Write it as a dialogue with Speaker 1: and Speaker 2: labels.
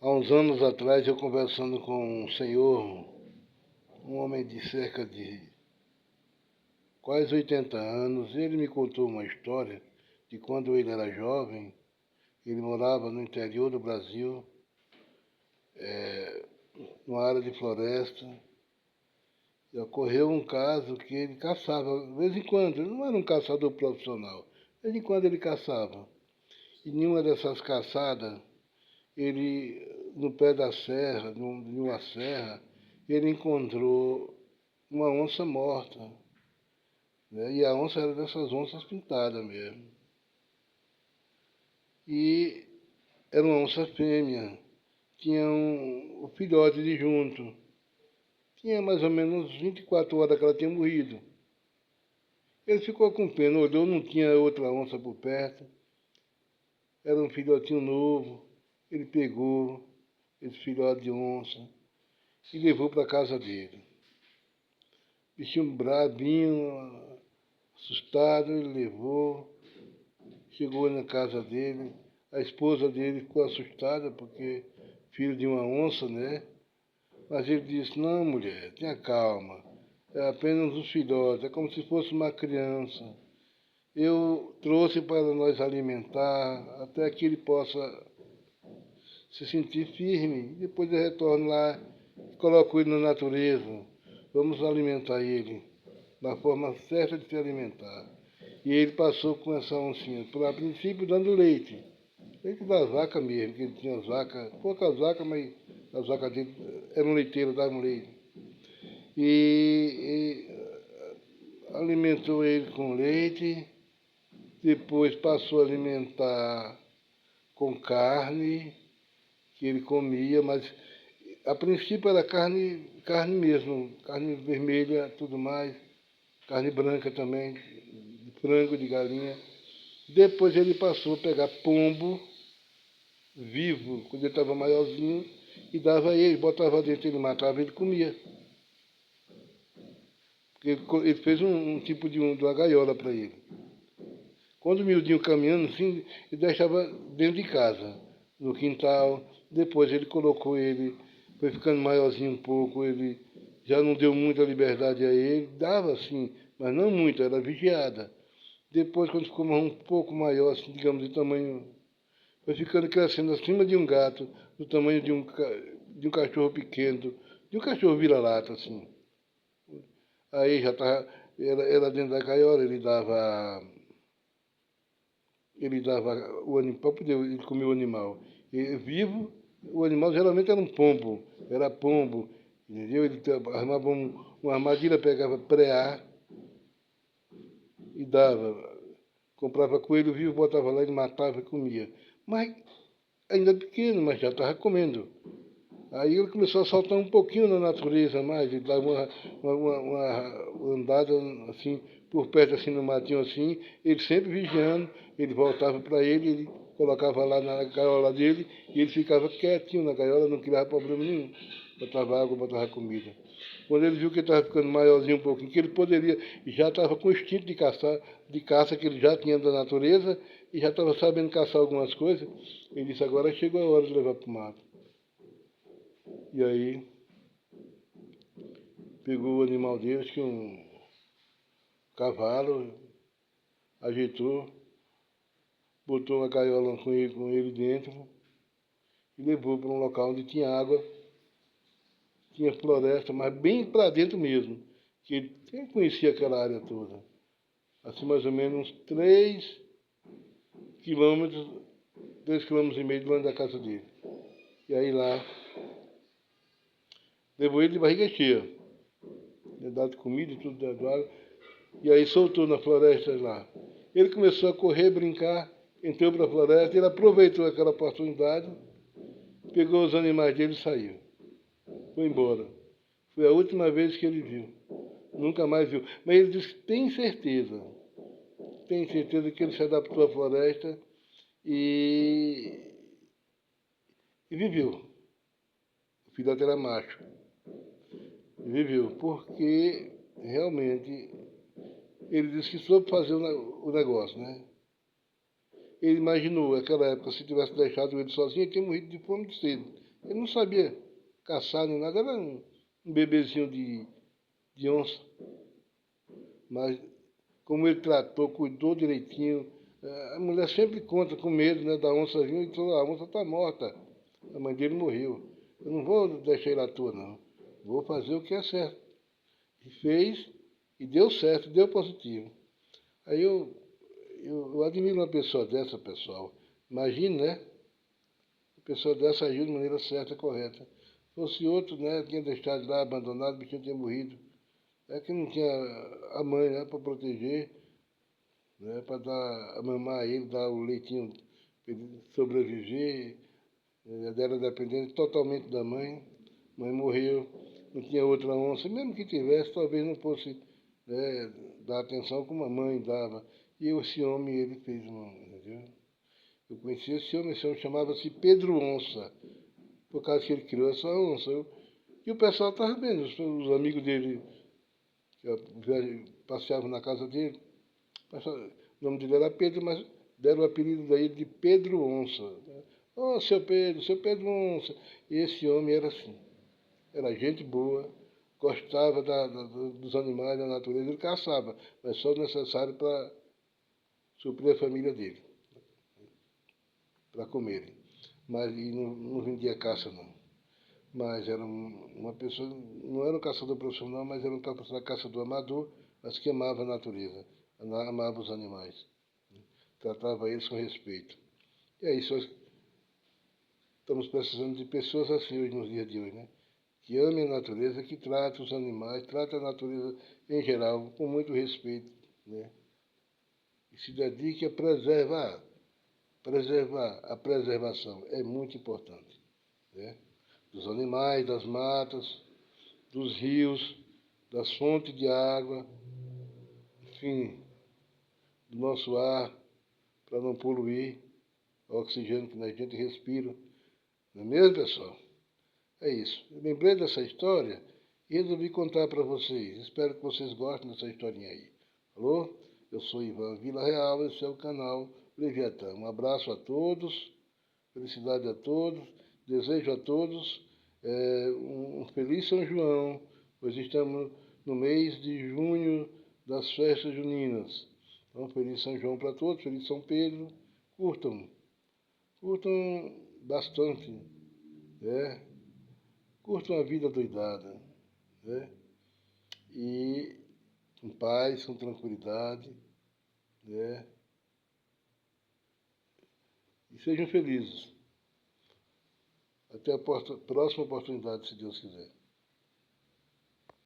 Speaker 1: Há uns anos atrás, eu conversando com um senhor, um homem de cerca de quase 80 anos, ele me contou uma história de quando ele era jovem, ele morava no interior do Brasil, numa área de floresta, e ocorreu um caso que ele caçava, de vez em quando, ele não era um caçador profissional, de vez em quando ele caçava. E em uma dessas caçadas, ele, no pé da serra, de uma serra, ele encontrou uma onça morta, né? E a onça era dessas onças pintadas mesmo. E era uma onça fêmea, tinha o filhote de junto. Tinha mais ou menos 24 horas que ela tinha morrido. Ele ficou com pena, olhou, não tinha outra onça por perto. Era um filhotinho novo. Ele pegou esse filhote de onça e levou para a casa dele. Bichinho brabinho, assustado, ele levou, chegou na casa dele. A esposa dele ficou assustada porque filho de uma onça, né? Mas ele disse, não, mulher, tenha calma. É apenas um filhote, é como se fosse uma criança. Eu trouxe para nós alimentar até que ele possa se sentir firme. Depois eu retorno lá e coloco ele na natureza. Vamos alimentar ele da forma certa de se alimentar. E ele passou com essa oncinha, por a princípio dando leite. Leite da vaca mesmo, que ele tinha as vacas, poucas vacas, mas as vacas dele eram leiteiras, davam leite. E alimentou ele com leite, depois passou a alimentar com carne, que ele comia, mas a princípio era carne mesmo, carne vermelha, tudo mais, carne branca também, de frango, de galinha. Depois ele passou a pegar pombo vivo, quando ele estava maiorzinho, e dava a ele, botava dentro, ele matava, ele comia. Ele fez um tipo de uma gaiola para ele. Quando o miudinho caminhando assim, ele deixava dentro de casa, no quintal. Depois ele colocou ele, foi ficando maiorzinho um pouco, ele já não deu muita liberdade a ele, dava assim, mas não muito, era vigiada. Depois, quando ficou um pouco maior, assim, digamos, de tamanho, foi ficando crescendo acima de um gato, do tamanho de um cachorro pequeno, de um cachorro vira-lata, assim. Aí já estava, era dentro da gaiola, ele dava o animal, para poder ele comer o animal. E, vivo, o animal geralmente era pombo, entendeu? Ele armava uma armadilha, pegava preá e dava. Comprava coelho vivo, botava lá, ele matava e comia. Mas ainda pequeno, mas já estava comendo. Aí ele começou a soltar um pouquinho na natureza mais, ele dava uma andada assim, por perto assim no matinho assim, ele sempre vigiando, ele voltava para ele colocava lá na gaiola dele e ele ficava quietinho na gaiola, não criava problema nenhum. Botava água, botava comida. Quando ele viu que ele estava ficando maiorzinho um pouquinho, que ele poderia, já estava com o instinto de caça que ele já tinha da natureza e já estava sabendo caçar algumas coisas, ele disse, agora chegou a hora de levar para o mato. E aí pegou o animal deles, que é um cavalo, ajeitou, botou uma gaiola com ele dentro e levou para um local onde tinha água, tinha floresta, mas bem para dentro mesmo, que ele conhecia aquela área toda. Assim mais ou menos uns 3 quilômetros, 3,5 quilômetros de longe da casa dele. E aí lá, levou ele de barriga cheia, dado comida e tudo dado água. E aí soltou na floresta lá. Ele começou a correr, brincar, entrou para a floresta, ele aproveitou aquela oportunidade, pegou os animais dele e saiu. Foi embora. Foi a última vez que ele viu. Nunca mais viu. Mas ele disse que tem certeza que ele se adaptou à floresta e, e viveu. O filhote era macho. Viveu, porque realmente ele disse que soube fazer o negócio, né? Ele imaginou, naquela época, se tivesse deixado ele sozinho, ele tinha morrido de fome de sede. Ele não sabia caçar nem nada, era um bebezinho de onça. Mas como ele tratou, cuidou direitinho, a mulher sempre conta com medo, né, da onça vir e falou, a onça está morta, a mãe dele morreu. Eu não vou deixar ele à toa, não. Vou fazer o que é certo. E fez, e deu certo, deu positivo. Aí eu admiro uma pessoa dessa, pessoal. Imagine, né? Uma pessoa dessa agiu de maneira certa, correta. Se fosse outro, né, tinha deixado lá abandonado, o bichinho tinha morrido. É que não tinha a mãe, né, para proteger, né, para dar a mamar a ele, dar o leitinho para ele sobreviver. Ela era dependente totalmente da mãe. A mãe morreu, não tinha outra onça. Mesmo que tivesse, talvez não fosse, né, dar atenção como a mãe dava. E esse homem, ele fez uma, entendeu? Eu conheci esse homem chamava-se Pedro Onça, por causa que ele criou essa onça. E o pessoal estava vendo, os amigos dele que passeavam na casa dele. O nome dele era Pedro, mas deram o apelido daí de Pedro Onça. Ô, oh, seu Pedro Onça. E esse homem era assim, era gente boa, gostava dos animais, da natureza, ele caçava, mas só o necessário para suprir a família dele, para comerem. Mas e não vendia caça, não. Mas era uma pessoa, não era um caçador profissional, mas era um caçador amador, mas que amava a natureza, amava os animais, tratava eles com respeito. E é isso, nós estamos precisando de pessoas assim hoje, nos dias de hoje, né? Que amem a natureza, que tratem os animais, tratem a natureza em geral com muito respeito, né? E se dedique a preservar. Preservar, a preservação é muito importante, né? Dos animais, das matas, dos rios, das fontes de água, enfim, do nosso ar, para não poluir o oxigênio que a gente respira. Não é mesmo, pessoal? É isso. Eu lembrei dessa história e resolvi contar para vocês. Espero que vocês gostem dessa historinha aí. Alô? Eu sou Ivan Vila Real, esse é o canal Leviatã. Um abraço a todos, felicidade a todos, desejo a todos um feliz São João, pois estamos no mês de junho das festas juninas. Então, feliz São João para todos, feliz São Pedro. Curtam, curtam bastante, né? Curtam a vida doidada, né? E com paz, com tranquilidade, né? E sejam felizes. Até a próxima oportunidade, se Deus quiser.